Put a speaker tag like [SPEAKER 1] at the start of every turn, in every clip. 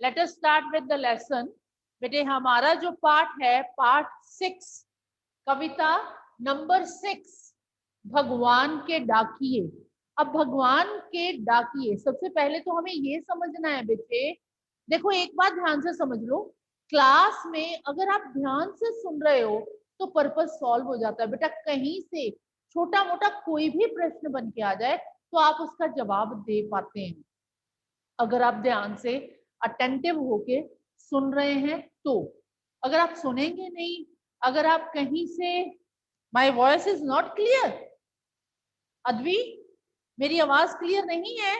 [SPEAKER 1] Let us start with the lesson. बेटे हमारा जो पाठ है पार्ट 6, कविता नंबर 6, भगवान के डाकिए। अब भगवान के डाकिए, सबसे पहले तो हमें ये समझना है बेटे, देखो एक बात ध्यान से समझ लो, क्लास में अगर आप ध्यान से सुन रहे हो तो पर्पस सॉल्व हो जाता है बेटा। कहीं से छोटा मोटा कोई भी प्रश्न बन के आ जाए तो आप उसका जवाब दे पाते हैं, अगर आप ध्यान से अटेंटिव होके सुन रहे हैं तो। अगर आप सुनेंगे नहीं, अगर आप कहीं से, my voice is not clear, Advi मेरी आवाज क्लियर नहीं है?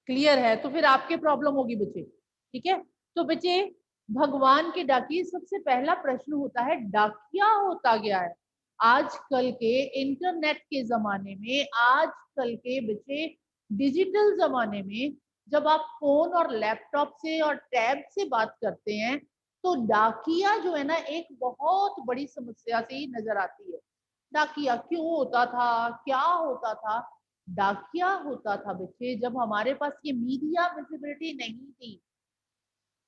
[SPEAKER 1] क्लियर है तो फिर आपके प्रॉब्लम होगी बच्चे, ठीक है। तो बच्चे भगवान के डाकिए, सबसे पहला प्रश्न होता है डाकिया होता गया है। आजकल के इंटरनेट के जमाने में, आजकल के बच्चे डिजिटल जमाने में, जब आप फोन और लैपटॉप से और टैब से बात करते हैं तो डाकिया जो है ना एक बहुत बड़ी समस्या से नजर आती है। डाकिया क्यों होता था, क्या होता था? डाकिया होता था बच्चे जब हमारे पास ये मीडिया विजिबिलिटी नहीं थी,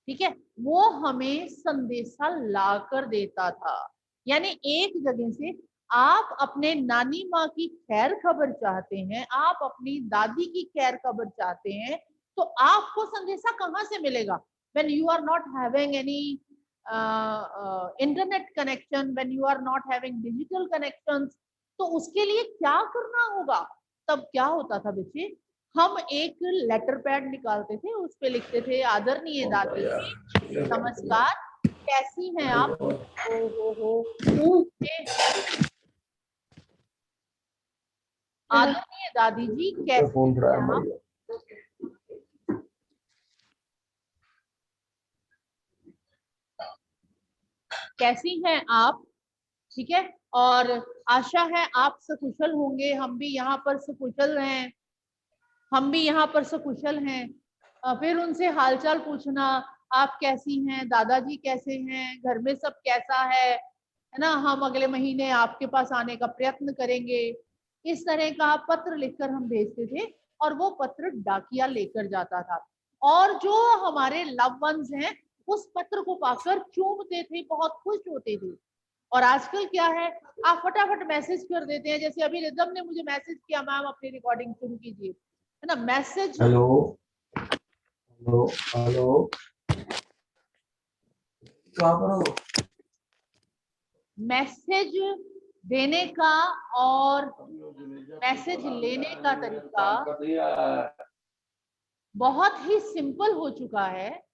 [SPEAKER 1] ठीक है, वो हमें संदेशा ला कर देता था। यानी एक जगह से आप अपने नानी माँ की खैर खबर चाहते हैं, आप अपनी दादी की खैर खबर चाहते हैं, तो आपको संदेशा कहाँ से मिलेगा? when you are not having any internet connection, when you are not having digital connections, तो उसके लिए क्या करना होगा? तब क्या होता था बच्चे, हम एक लेटर पैड निकालते थे, उस पे लिखते थे आदरणीय दादी जी नमस्कार, कैसी हैं आप? हो आदरणीय दादी जी कैसी हैं आप? कैसी हैं आप? ठीक है, और आशा है आप सकुशल होंगे, हम भी यहाँ पर सकुशल हैं, हम भी यहाँ पर सकुशल हैं। फिर उनसे हालचाल पूछना, आप कैसी हैं, दादाजी कैसे हैं, घर में सब कैसा है ना, हम अगले महीने आपके पास आने का प्रयत्न करेंगे। इस तरह का पत्र लिखकर हम भेजते थे और वो पत्र डाकिया लेकर जाता था, और जो हमारे लव वंस हैं उस पत्र को पाकर चूमते थे, बहुत खुश होते थे। और आजकल क्या है, आप फटाफट मैसेज कर देते हैं, जैसे अभी रिदम ने मुझे मैसेज किया, मैम अपनी रिकॉर्डिंग शुरू कीजिए, है ना, मैसेज।
[SPEAKER 2] हेलो हेलो हेलो, कहाँ पर हो?
[SPEAKER 1] मैसेज देने का और मैसेज लेने का तरीका बहुत ही सिंपल हो चुका है।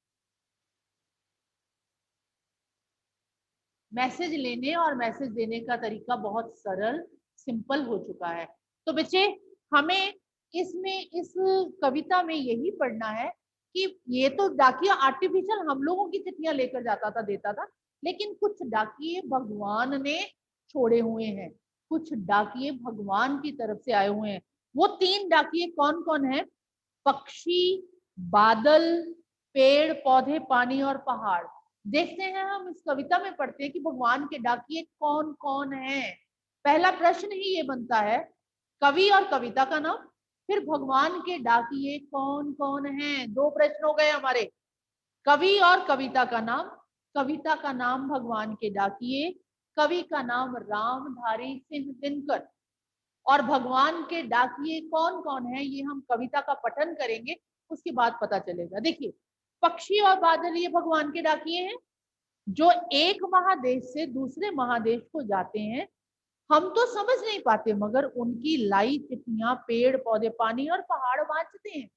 [SPEAKER 1] मैसेज लेने और मैसेज देने का तरीका बहुत सरल सिंपल हो चुका है। तो बच्चे हमें इसमें इस कविता में यही पढ़ना है कि ये तो डाकिया आर्टिफिशियल हम लोगों की चिट्ठियां लेकर जाता था, देता था, लेकिन कुछ डाकिये भगवान ने छोड़े हुए हैं, कुछ डाकिये भगवान की तरफ से आए हुए हैं। वो 3 डाकिये कौन कौन है? पक्षी, बादल, पेड़ पौधे, पानी और पहाड़। देखते हैं, हम इस कविता में पढ़ते हैं कि भगवान के डाकिये कौन कौन हैं। पहला प्रश्न ही ये बनता है, कवि और कविता का नाम, फिर भगवान के डाकिये कौन कौन हैं। 2 प्रश्न हो गए हमारे, कवि और कविता का नाम, कविता का नाम भगवान के डाकिये, कवि का नाम रामधारी सिंह दिनकर, और भगवान के डाकिये कौन कौन है ये हम कविता का पठन करेंगे, उसके बाद पता चलेगा। देखिए, पक्षी और बादल ये भगवान के डाकिये हैं जो एक महादेश से दूसरे महादेश को जाते हैं। हम तो समझ नहीं पाते, मगर उनकी लाई चिट्ठियां पेड़ पौधे पानी और पहाड़ वाँचते हैं।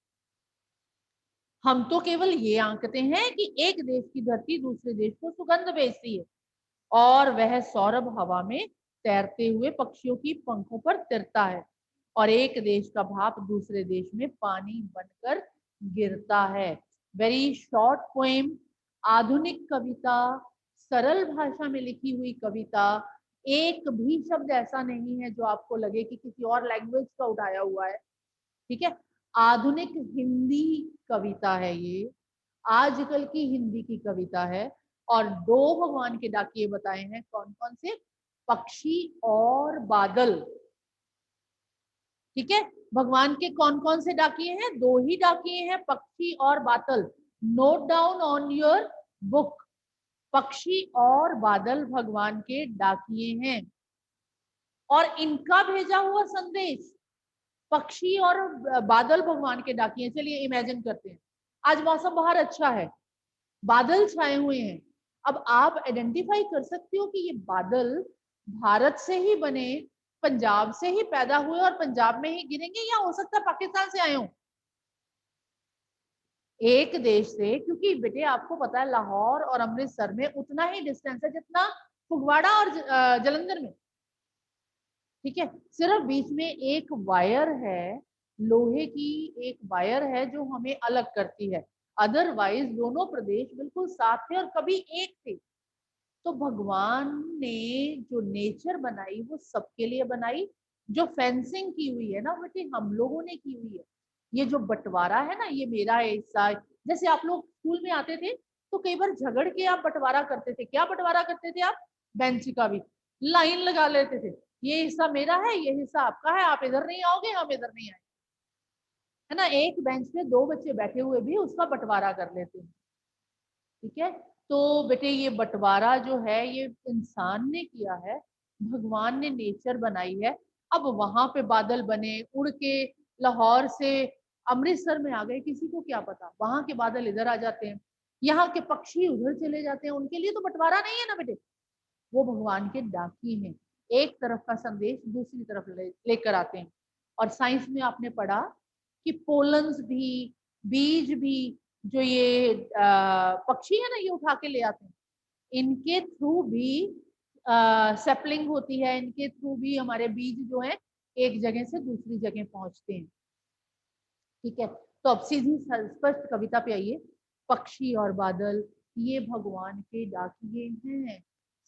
[SPEAKER 1] हम तो केवल ये आंकते हैं कि एक देश की धरती दूसरे देश को सुगंध भेजती है, और वह सौरभ हवा में तैरते हुए पक्षियों की पंखों पर तिरता है, और एक देश का भाप दूसरे देश में पानी बनकर गिरता है। वेरी शॉर्ट पोएम, आधुनिक कविता, सरल भाषा में लिखी हुई कविता, एक भी शब्द ऐसा नहीं है जो आपको लगे कि किसी और लैंग्वेज का उठाया हुआ है, ठीक है। आधुनिक हिंदी कविता है ये, आजकल की हिंदी की कविता है, और 2 भगवान के डाकिये बताए हैं, कौन कौन से? पक्षी और बादल, ठीक है। भगवान के कौन कौन से डाकिये हैं? 2 ही डाकिये हैं, पक्षी और बादल। Note down on your book, पक्षी और बादल भगवान के डाकिये हैं। और इनका भेजा हुआ संदेश, पक्षी और बादल भगवान के डाकिये। चलिए इमेजिन करते हैं, आज मौसम बाहर अच्छा है, बादल छाए हुए हैं। अब आप आइडेंटिफाई कर सकते हो कि ये बादल भारत से ही बने, पंजाब से ही पैदा हुए और पंजाब में ही गिरेंगे, या हो सकता है पाकिस्तान से आए हों, एक देश से। क्योंकि बेटे आपको पता है लाहौर और अमृतसर में उतना ही डिस्टेंस है जितना फगवाड़ा और जलंधर में। ठीक है, सिर्फ बीच में एक वायर है, लोहे की एक वायर है जो हमें अलग करती है, अदरवाइज दोनों प्रदेश बिल्कुल साथ थे और कभी एक थे। तो भगवान ने जो नेचर बनाई वो सबके लिए बनाई। जो फेंसिंग की हुई है ना बेटे, हम लोगों ने की हुई है। ये जो बंटवारा है ना, ये मेरा हिस्सा, जैसे आप लोग स्कूल में आते थे तो कई बार झगड़ के आप बंटवारा करते थे। क्या बंटवारा करते थे आप? बेंच का भी लाइन लगा लेते थे, ये हिस्सा मेरा है, ये हिस्सा आपका है, आप इधर नहीं आओगे, हम इधर नहीं आए, है ना। एक बेंच पे 2 बच्चे बैठे हुए भी उसका बंटवारा कर लेते हैं। ठीक है, तो बेटे ये बंटवारा जो है ये इंसान ने किया है, भगवान ने नेचर बनाई है। अब वहां पे बादल बने, उड़ के लाहौर से अमृतसर में आ गए, किसी को क्या पता, वहां के बादल इधर आ जाते हैं, यहाँ के पक्षी उधर चले जाते हैं, उनके लिए तो बंटवारा नहीं है ना बेटे, वो भगवान के डाकी हैं, एक तरफ का संदेश दूसरी तरफ लेकर आते हैं। और साइंस में आपने पढ़ा कि पोलन्स भी, बीज भी, जो ये पक्षी है ना ये उठा के ले आते हैं, इनके थ्रू भी सेपलिंग होती है, इनके थ्रू भी हमारे बीज जो है एक जगह से दूसरी जगह पहुंचते हैं। ठीक है, तो अब सीधी स्पष्ट कविता पे आइए। पक्षी और बादल ये भगवान के डाकिये हैं,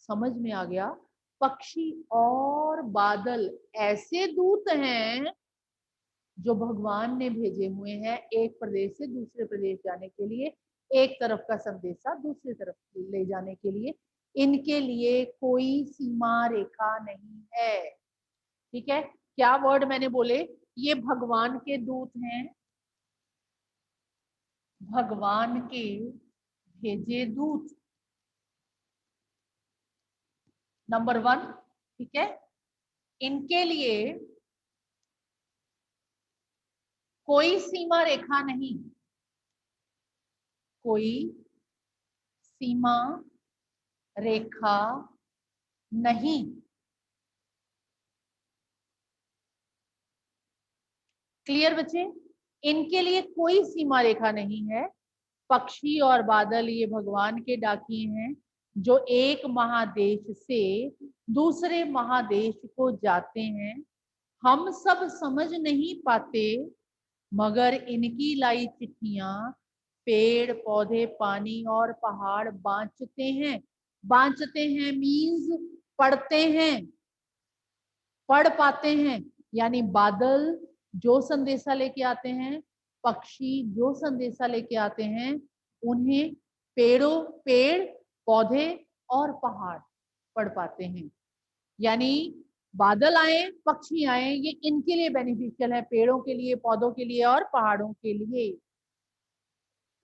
[SPEAKER 1] समझ में आ गया? पक्षी और बादल ऐसे दूत हैं जो भगवान ने भेजे हुए हैं एक प्रदेश से दूसरे प्रदेश जाने के लिए, एक तरफ का संदेशा दूसरी तरफ ले जाने के लिए। इनके लिए कोई सीमा रेखा नहीं है। ठीक है, क्या वर्ड मैंने बोले? ये भगवान के दूत हैं, भगवान के भेजे दूत, नंबर 1। ठीक है, इनके लिए कोई सीमा रेखा नहीं, कोई सीमा रेखा नहीं। क्लियर बच्चे? इनके लिए कोई सीमा रेखा नहीं है। पक्षी और बादल ये भगवान के डाकिये हैं जो एक महादेश से दूसरे महादेश को जाते हैं। हम सब समझ नहीं पाते मगर इनकी लाई चिट्ठियां पेड़ पौधे पानी और पहाड़ बांचते हैं। बांचते हैं मीन्स पढ़ते हैं, पढ़ पाते हैं। यानी बादल जो संदेशा लेके आते हैं, पक्षी जो संदेशा लेके आते हैं, उन्हें पेड़ पौधे और पहाड़ पढ़ पाते हैं। यानी बादल आए पक्षी आए ये इनके लिए बेनिफिशियल है, पेड़ों के लिए, पौधों के लिए और पहाड़ों के लिए।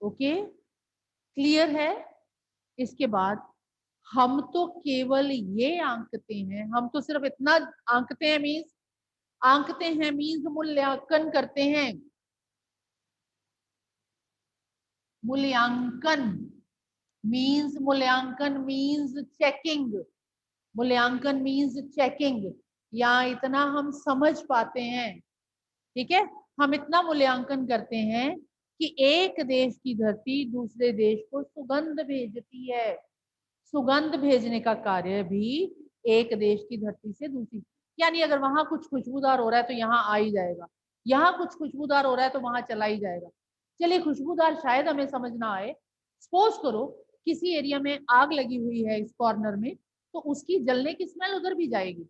[SPEAKER 1] ओके, क्लियर है? इसके बाद हम तो केवल ये आंकते हैं, हम तो सिर्फ इतना आंकते हैं, मीन्स आंकते हैं मीन्स मूल्यांकन करते हैं। मूल्यांकन मीन्स चेकिंग, मूल्यांकन मीन्स चेकिंग, या इतना हम समझ पाते हैं। ठीक है, हम इतना मूल्यांकन करते हैं कि एक देश की धरती दूसरे देश को सुगंध भेजती है। सुगंध भेजने का कार्य भी एक देश की धरती से दूसरी, यानी अगर वहां कुछ खुशबूदार हो रहा है तो यहाँ आ ही जाएगा, यहाँ कुछ खुशबूदार हो रहा है तो वहां चला ही जाएगा। चलिए खुशबूदार शायद हमें समझ ना आए, सपोज करो किसी एरिया में आग लगी हुई है इस कॉर्नर में, तो उसकी जलने की स्मेल उधर भी जाएगी।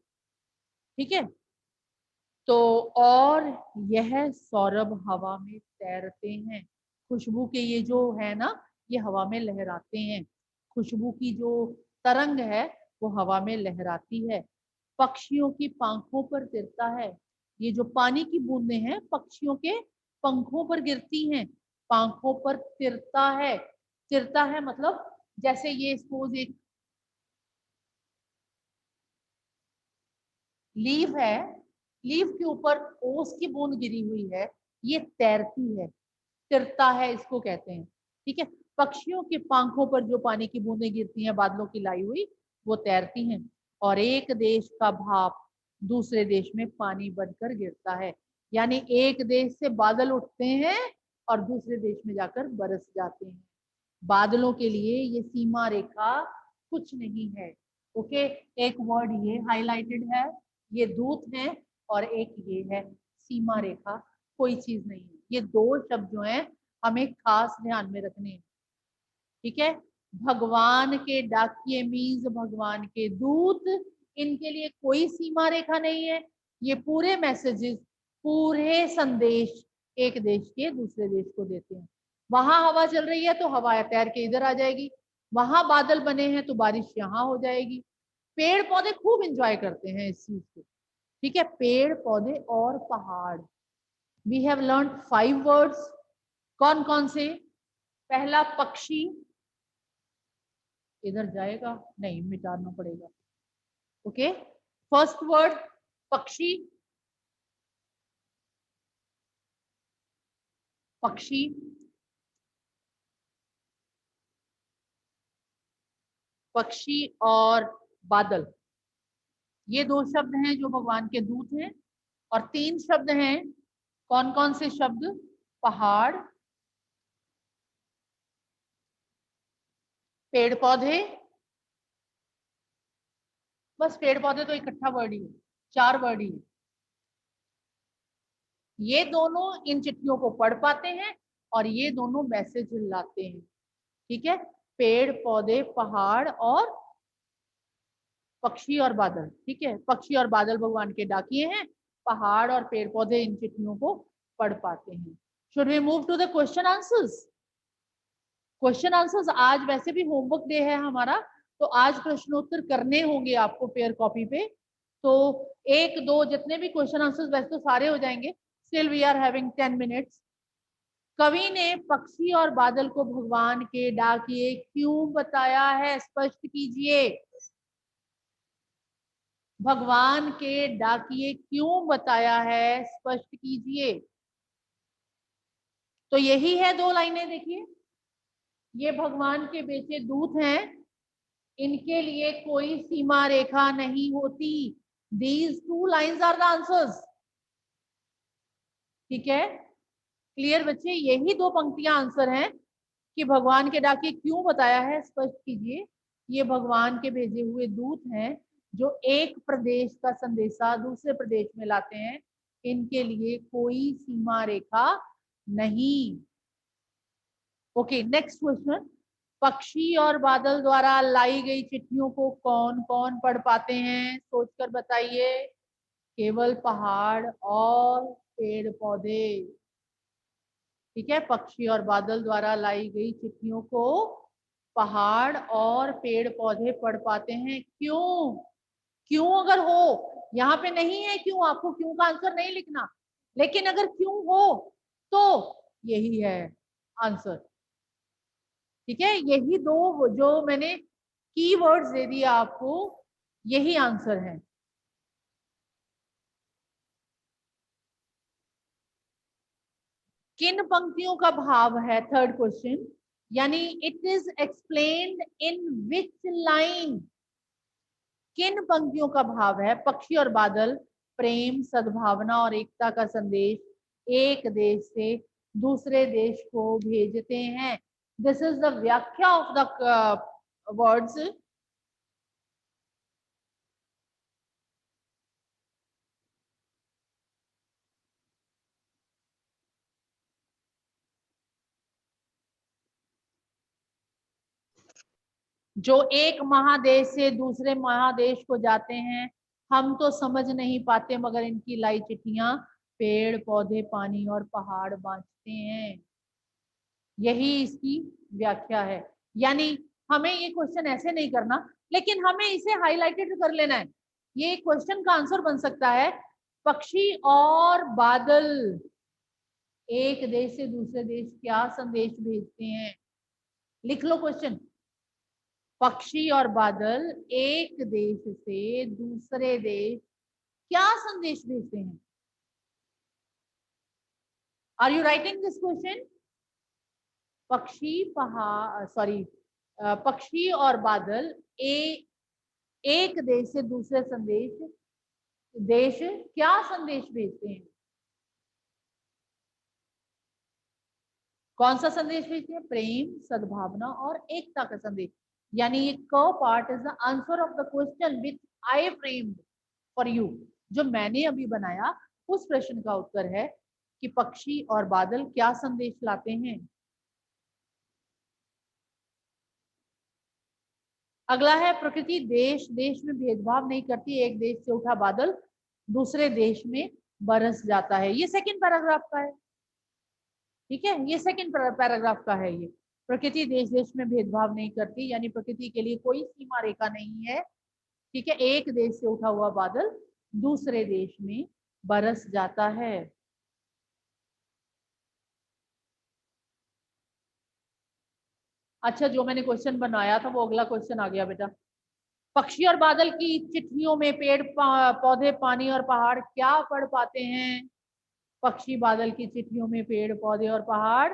[SPEAKER 1] ठीक है, तो और यह सौरभ हवा में तैरते हैं। खुशबू के ये जो है ना, ये हवा में लहराते हैं। खुशबू की जो तरंग है वो हवा में लहराती है, पक्षियों की पांखों पर तिरता है। ये जो पानी की बूंदें हैं पक्षियों के पंखों पर गिरती हैं, पंखों पर तिरता है। तिरता है मतलब जैसे ये सपोज एक लीफ है, लीफ के ऊपर ओस की बूंद गिरी हुई है, ये तैरती है, तिरता है इसको कहते हैं। ठीक है, पक्षियों के पंखों पर जो पानी की बूंदें गिरती हैं बादलों की लाई हुई, वो तैरती हैं। और एक देश का भाप दूसरे देश में पानी बनकर गिरता है, यानी एक देश से बादल उठते हैं और दूसरे देश में जाकर बरस जाते हैं। बादलों के लिए ये सीमा रेखा कुछ नहीं है। ओके, एक वर्ड ये हाईलाइटेड है, ये दूत है, और एक ये है सीमा रेखा, कोई चीज नहीं है। ये दो शब्द जो हैं हमें खास ध्यान में रखने हैं। ठीक है, भगवान के डाकिये मीन्स भगवान के दूत, इनके लिए कोई सीमा रेखा नहीं है। ये पूरे मैसेजेस, पूरे संदेश एक देश के दूसरे देश को देते हैं। वहां हवा चल रही है तो हवा तैर के इधर आ जाएगी, वहां बादल बने हैं तो बारिश यहाँ हो जाएगी। पेड़ पौधे खूब एंजॉय करते हैं इस चीज को। ठीक है, पेड़ पौधे और पहाड़। We have learn 5 words. कौन कौन से? पहला पक्षी, इधर जाएगा नहीं, मिटाना पड़ेगा। ओके, फर्स्ट वर्ड पक्षी, पक्षी। पक्षी और बादल, ये दो शब्द हैं जो भगवान के दूत हैं। और 3 शब्द हैं, कौन कौन से शब्द? पहाड़, पेड़ पौधे, बस पेड़ पौधे तो इकट्ठा वर्ड ही है, 4 वर्ड ही है। ये दोनों इन चिट्ठियों को पढ़ पाते हैं और ये दोनों मैसेज लाते हैं। ठीक है, पेड़ पौधे पहाड़ और पक्षी और बादल। ठीक है, पक्षी और बादल भगवान के डाकिये हैं, पहाड़ और पेड़ पौधे इन चिट्ठियों को पढ़ पाते हैं। Should we move to the question answers? Question answers आज वैसे भी होमवर्क डे है हमारा, तो आज प्रश्नोत्तर करने होंगे आपको पेयर कॉपी पे। तो 1 2 जितने भी क्वेश्चन आंसर्स, वैसे तो सारे हो जाएंगे, still we are having 10 minutes. कवि ने पक्षी और बादल को भगवान के डाकिये क्यों बताया है? स्पष्ट कीजिए। भगवान के डाकिये क्यों बताया है? स्पष्ट कीजिए। तो यही है 2 लाइनें, देखिए, ये भगवान के बेटे दूत हैं, इनके लिए कोई सीमा रेखा नहीं होती। These 2 lines are the answers. ठीक है, क्लियर बच्चे? यही 2 पंक्तियां आंसर हैं कि भगवान के डाकिये क्यों बताया है, स्पष्ट कीजिए। ये भगवान के भेजे हुए दूत हैं जो एक प्रदेश का संदेशा दूसरे प्रदेश में लाते हैं, इनके लिए कोई सीमा रेखा नहीं। Okay, next question. पक्षी और बादल द्वारा लाई गई चिट्ठियों को कौन कौन पढ़ पाते हैं? सोचकर बताइए। केवल पहाड़ और पेड़ पौधे। ठीक है, पक्षी और बादल द्वारा लाई गई चिट्ठियों को पहाड़ और पेड़ पौधे पढ़ पाते हैं। क्यों? क्यों अगर हो, यहाँ पे नहीं है क्यों, आपको क्यों का आंसर नहीं लिखना, लेकिन अगर क्यों हो तो यही है आंसर। ठीक है, यही 2 जो मैंने कीवर्ड्स दे दिए आपको, यही आंसर है। किन पंक्तियों का भाव है? थर्ड क्वेश्चन, यानी it is explained in which line? किन पंक्तियों का भाव है? पक्षी और बादल प्रेम, सद्भावना और एकता का संदेश एक देश से दूसरे देश को भेजते हैं। दिस इज द व्याख्या ऑफ द वर्ड्स। जो एक महादेश से दूसरे महादेश को जाते हैं, हम तो समझ नहीं पाते, मगर इनकी लाई चिट्ठियां पेड़ पौधे पानी और पहाड़ बांटते हैं। यही इसकी व्याख्या है। यानी हमें ये क्वेश्चन ऐसे नहीं करना, लेकिन हमें इसे हाईलाइटेड कर लेना है। ये क्वेश्चन का आंसर बन सकता है, पक्षी और बादल एक देश से दूसरे देश क्या संदेश भेजते हैं? लिख लो क्वेश्चन। पक्षी और बादल एक देश से दूसरे देश क्या संदेश भेजते हैं? Are you writing this question? पक्षी और बादल एक देश से दूसरे देश क्या संदेश भेजते हैं? कौन सा संदेश भेजते हैं? प्रेम, सद्भावना और एकता का संदेश। यानी ये क part is the answer of the question which I framed for you. जो मैंने अभी बनाया उस प्रश्न का उत्तर है कि पक्षी और बादल क्या संदेश लाते हैं। अगला है प्रकृति देश देश में भेदभाव नहीं करती, एक देश से उठा बादल दूसरे देश में बरस जाता है। ये सेकंड पैराग्राफ का है, ठीक है, ये सेकंड पैराग्राफ का है। ये प्रकृति देश देश में भेदभाव नहीं करती, यानी प्रकृति के लिए कोई सीमा रेखा नहीं है, ठीक है। एक देश से उठा हुआ बादल दूसरे देश में बरस जाता है। अच्छा, जो मैंने क्वेश्चन बनाया था वो अगला क्वेश्चन आ गया बेटा। पक्षी और बादल की चिट्ठियों में पेड़ पौधे पानी और पहाड़ क्या पढ़ पाते हैं? पक्षी बादल की चिट्ठियों में पेड़ पौधे और पहाड़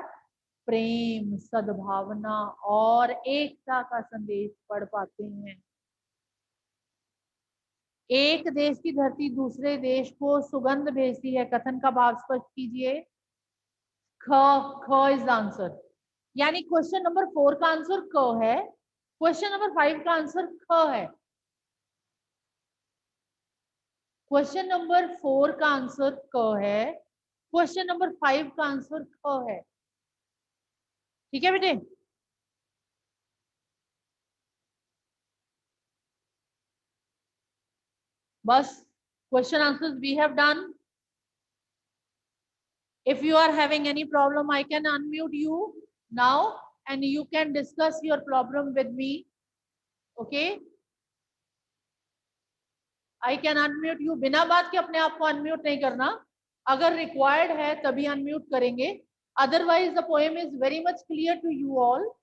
[SPEAKER 1] प्रेम, सद्भावना और एकता का संदेश पढ़ पाते हैं। एक देश की धरती दूसरे देश को सुगंध भेजती है, कथन का भाव स्पष्ट कीजिए। ख इज आंसर, यानी क्वेश्चन नंबर 4 का आंसर क है, क्वेश्चन नंबर 5 का आंसर ख है। क्वेश्चन नंबर 4 का आंसर क है, क्वेश्चन नंबर 5 का आंसर ख है, ठीक है बेटे। बस question answers we have done. If you are having any problem, I can unmute you now and you can discuss your problem with me. Okay? I can unmute you. बिना बात के अपने आप को unmute नहीं करना, अगर required है तभी unmute करेंगे, otherwise the poem is very much clear to you all.